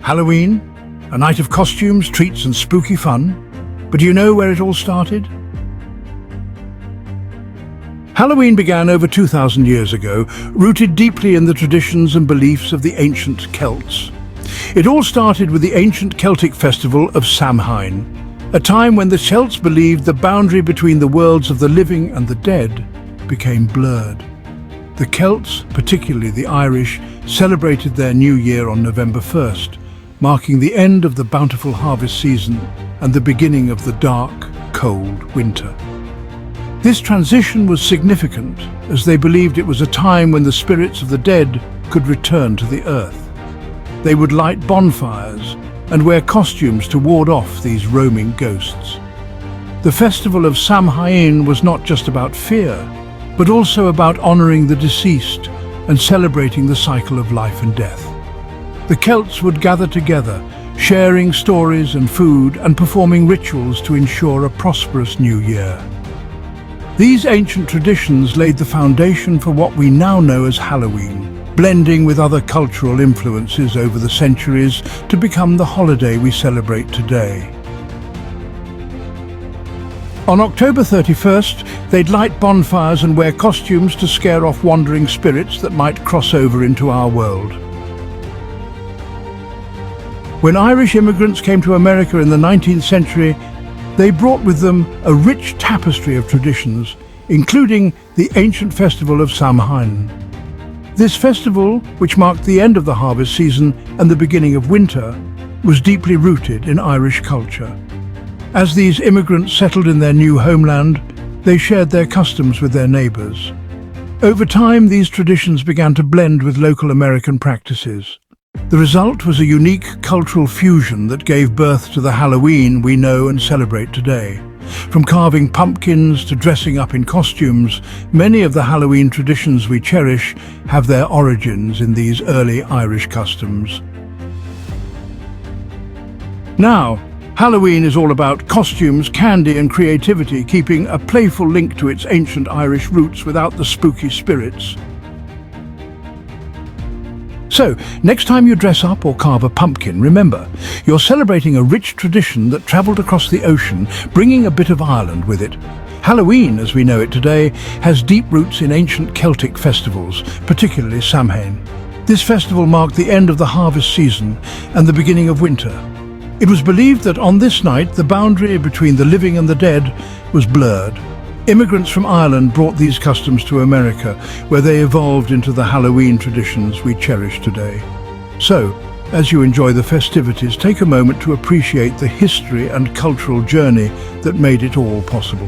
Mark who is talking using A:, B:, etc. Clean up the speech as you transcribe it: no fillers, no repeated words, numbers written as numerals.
A: Halloween, a night of costumes, treats and spooky fun. But do you know where it all started? Halloween began over 2,000 years ago, rooted deeply in the traditions and beliefs of the ancient Celts. It all started with the ancient Celtic festival of Samhain, a time when the Celts believed the boundary between the worlds of the living and the dead became blurred. The Celts, particularly the Irish, celebrated their new year on November 1st, marking the end of the bountiful harvest season and the beginning of the dark, cold winter. This transition was significant, as they believed it was a time when the spirits of the dead could return to the earth. They would light bonfires and wear costumes to ward off these roaming ghosts. The festival of Samhain was not just about fear, but also about honoring the deceased and celebrating the cycle of life and death. The Celts would gather together, sharing stories and food and performing rituals to ensure a prosperous new year. These ancient traditions laid the foundation for what we now know as Halloween, blending with other cultural influences over the centuries to become the holiday we celebrate today. On October 31st, they'd light bonfires and wear costumes to scare off wandering spirits that might cross over into our world. When Irish immigrants came to America in the 19th century, they brought with them a rich tapestry of traditions, including the ancient festival of Samhain. This festival, which marked the end of the harvest season and the beginning of winter, was deeply rooted in Irish culture. As these immigrants settled in their new homeland, they shared their customs with their neighbors. Over time, these traditions began to blend with local American practices. The result was a unique cultural fusion that gave birth to the Halloween we know and celebrate today. From carving pumpkins to dressing up in costumes, many of the Halloween traditions we cherish have their origins in these early Irish customs. Now, Halloween is all about costumes, candy and creativity, keeping a playful link to its ancient Irish roots without the spooky spirits. So, next time you dress up or carve a pumpkin, remember, you're celebrating a rich tradition that travelled across the ocean, bringing a bit of Ireland with it. Halloween, as we know it today, has deep roots in ancient Celtic festivals, particularly Samhain. This festival marked the end of the harvest season and the beginning of winter. It was believed that on this night, the boundary between the living and the dead was blurred. Immigrants from Ireland brought these customs to America, where they evolved into the Halloween traditions we cherish today. So, as you enjoy the festivities, take a moment to appreciate the history and cultural journey that made it all possible.